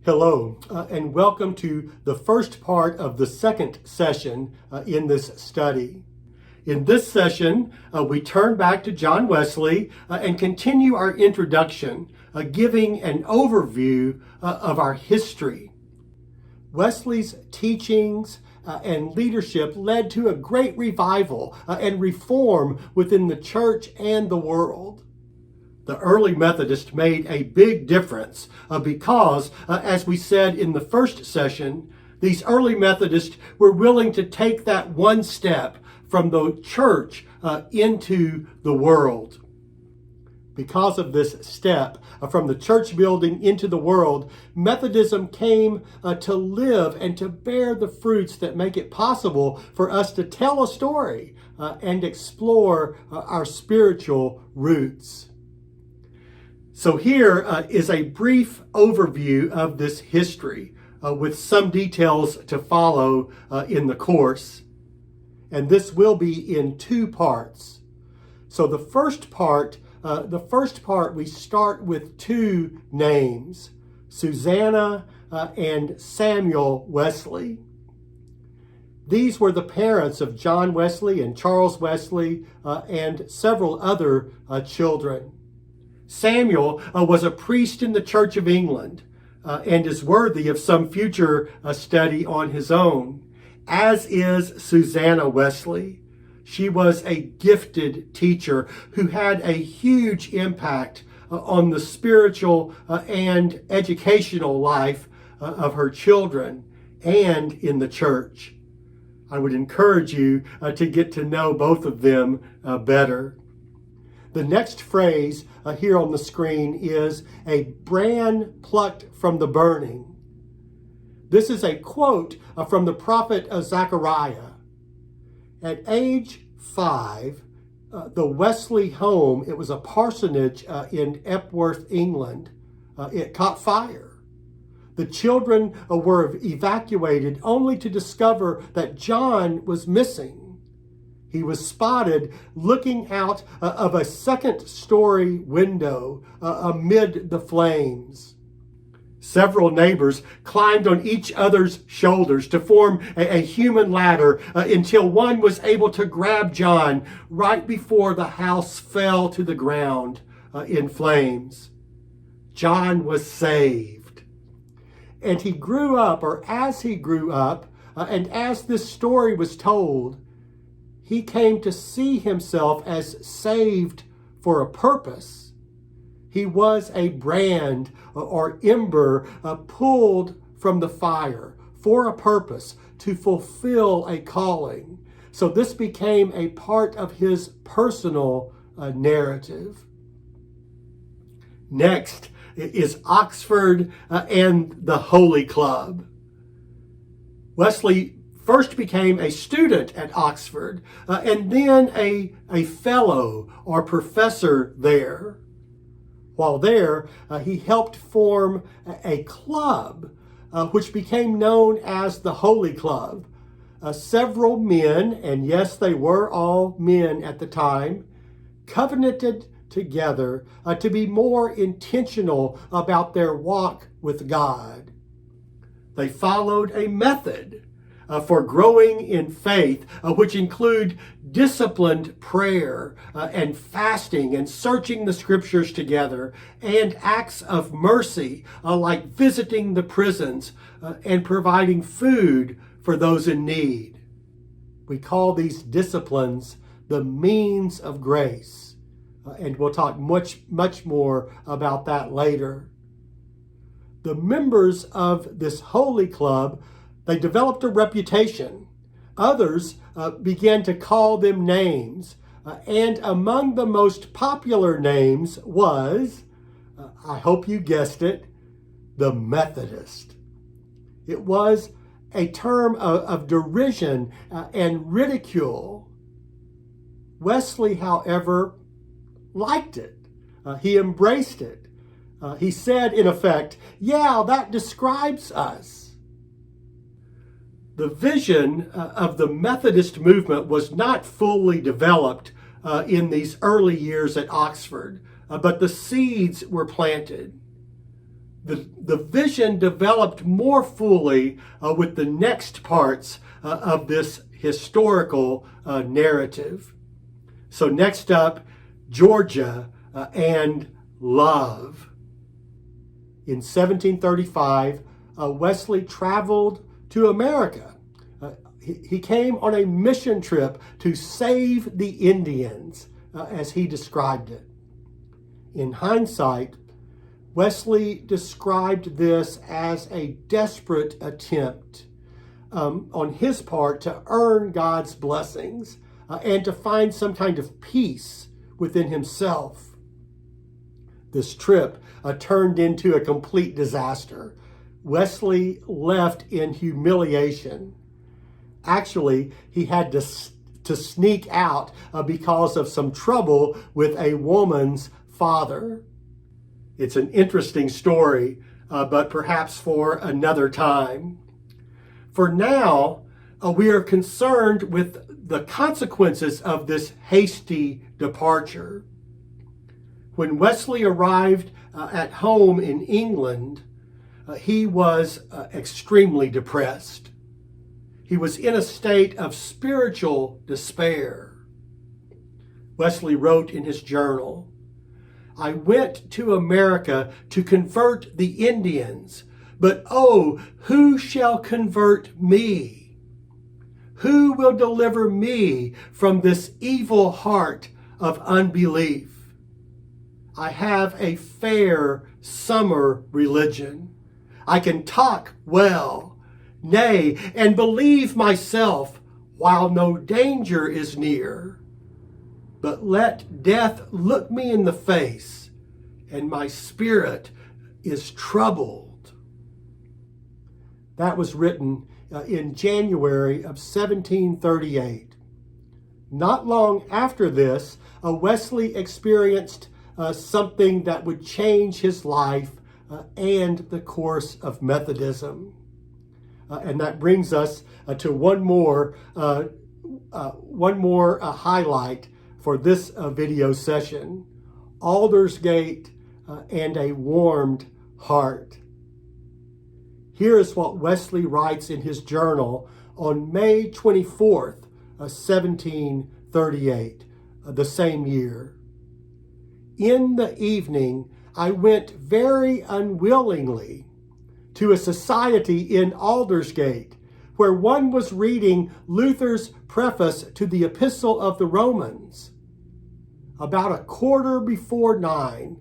Hello, and welcome to the first part of the second session in this study. In this session, we turn back to John Wesley and continue our introduction, giving an overview of our history. Wesley's teachings and leadership led to a great revival and reform within the church and the world. The early Methodists made a big difference because, as we said in the first session, these early Methodists were willing to take that one step from the church into the world. Because of this step from the church building into the world, Methodism came to live and to bear the fruits that make it possible for us to tell a story and explore our spiritual roots. So here is a brief overview of this history with some details to follow in the course. And this will be in two parts. So the first part, we start with two names, Susanna and Samuel Wesley. These were the parents of John Wesley and Charles Wesley and several other children. Samuel was a priest in the Church of England and is worthy of some future study on his own, as is Susanna Wesley. She was a gifted teacher who had a huge impact on the spiritual and educational life of her children and in the church. I would encourage you to get to know both of them better. The next phrase here on the screen is a brand plucked from the burning. This is a quote from the prophet Zechariah. At age 5, the Wesley home, it was a parsonage in Epworth, England, it caught fire. The children were evacuated only to discover that John was missing. He was spotted looking out of a second-story window amid the flames. Several neighbors climbed on each other's shoulders to form a human ladder until one was able to grab John right before the house fell to the ground in flames. John was saved. And he grew up, or as he grew up, and as this story was told, he came to see himself as saved for a purpose. He was a brand or ember pulled from the fire for a purpose to fulfill a calling. So this became a part of his personal narrative. Next is Oxford and the Holy Club. Wesley first became a student at Oxford and then a fellow or professor there. While there, he helped form a club which became known as the Holy Club. Several men, and yes, they were all men at the time, covenanted together to be more intentional about their walk with God. They followed a method for growing in faith, which include disciplined prayer and fasting and searching the scriptures together, and acts of mercy like visiting the prisons and providing food for those in need. We call these disciplines the means of grace, and we'll talk much more about that later. The members of this holy club, they developed a reputation. Others began to call them names. And among the most popular names was, I hope you guessed it, the Methodist. It was a term of derision and ridicule. Wesley, however, liked it. He embraced it. He said, in effect, yeah, that describes us. The vision of the Methodist movement was not fully developed in these early years at Oxford, but the seeds were planted. the vision developed more fully with the next parts of this historical narrative. So next up, Georgia and love. In 1735, Wesley traveled to America. He came on a mission trip to save the Indians, as he described it. In hindsight, Wesley described this as a desperate attempt on his part to earn God's blessings and to find some kind of peace within himself. This trip turned into a complete disaster. Wesley left in humiliation. Actually, he had to sneak out because of some trouble with a woman's father. It's an interesting story, but perhaps for another time. For now, we are concerned with the consequences of this hasty departure. When Wesley arrived at home in England, he was extremely depressed. He was in a state of spiritual despair. Wesley wrote in his journal, "I went to America to convert the Indians, but oh, who shall convert me? Who will deliver me from this evil heart of unbelief? I have a fair summer religion. I can talk well, nay, and believe myself while no danger is near. But let death look me in the face, and my spirit is troubled." That was written in January of 1738. Not long after this, Wesley experienced something that would change his life and the course of Methodism. And that brings us to one more highlight for this video session: Aldersgate and a warmed heart. Here is what Wesley writes in his journal on May 24th, 1738, the same year. "In the evening, I went very unwillingly to a society in Aldersgate, where one was reading Luther's preface to the Epistle of the Romans. About 9:15,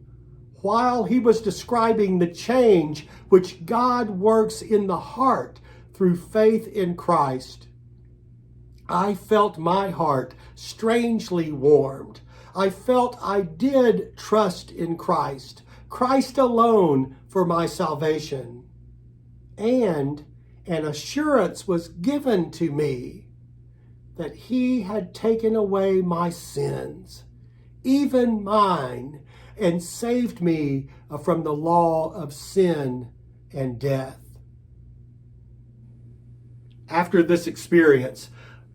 while he was describing the change which God works in the heart through faith in Christ, I felt my heart strangely warmed. I felt I did trust in Christ, Christ alone for my salvation. And an assurance was given to me that he had taken away my sins, even mine, and saved me from the law of sin and death." After this experience,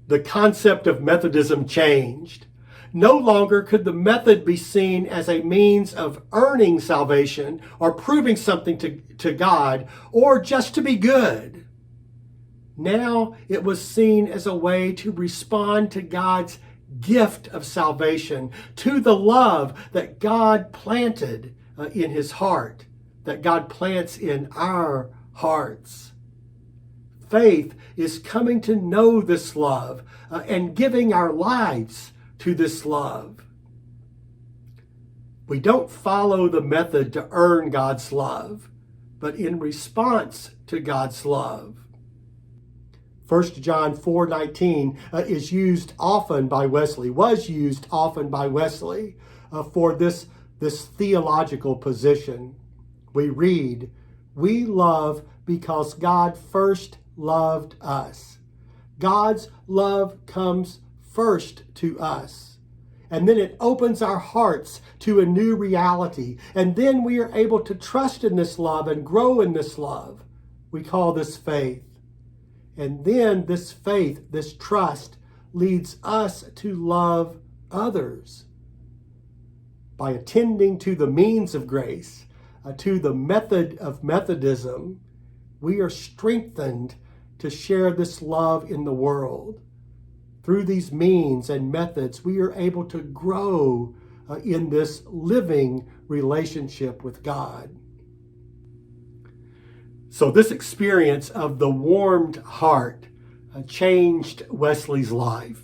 the concept of Methodism changed. No longer could the method be seen as a means of earning salvation or proving something to God or just to be good. Now it was seen as a way to respond to God's gift of salvation, to the love that God planted in his heart, that God plants in our hearts. Faith is coming to know this love and giving our lives to this love. We don't follow the method to earn God's love, but in response to God's love. 1 John 4:19 was used often by Wesley for this theological position. We read, "We love because God first loved us." God's love comes first to us. And then it opens our hearts to a new reality. And then we are able to trust in this love and grow in this love. We call this faith. And then this faith, this trust, leads us to love others by attending to the means of grace, to the method of Methodism, we are strengthened to share this love in the world. Through these means and methods, we are able to grow in this living relationship with God. So this experience of the warmed heart changed Wesley's life.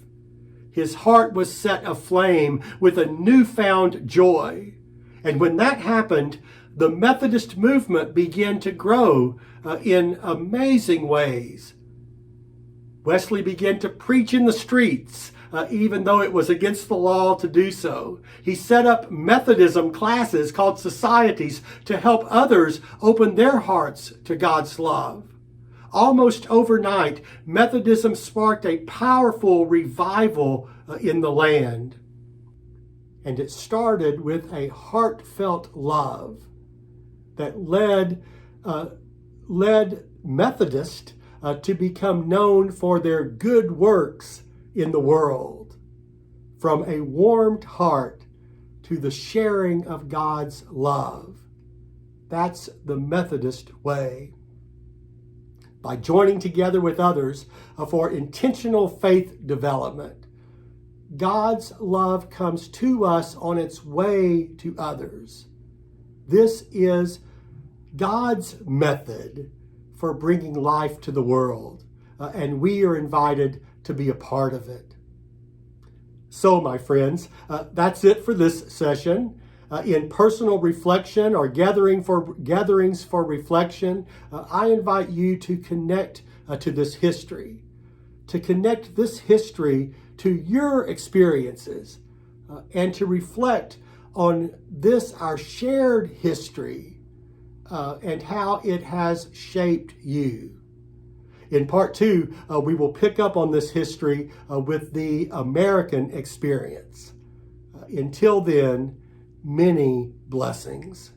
His heart was set aflame with a newfound joy. And when that happened, the Methodist movement began to grow in amazing ways. Wesley began to preach in the streets, even though it was against the law to do so. He set up Methodism classes called societies to help others open their hearts to God's love. Almost overnight, Methodism sparked a powerful revival in the land. And it started with a heartfelt love that led Methodists to become known for their good works in the world. From a warmed heart to the sharing of God's love. That's the Methodist way. By joining together with others for intentional faith development, God's love comes to us on its way to others. This is God's method for bringing life to the world, and we are invited to be a part of it. So, my friends, that's it for this session. In personal reflection or gatherings for reflection, I invite you to connect to this history, to connect this history to your experiences, and to reflect on this, our shared history, and how it has shaped you. In part 2, we will pick up on this history with the American experience. Until then, many blessings.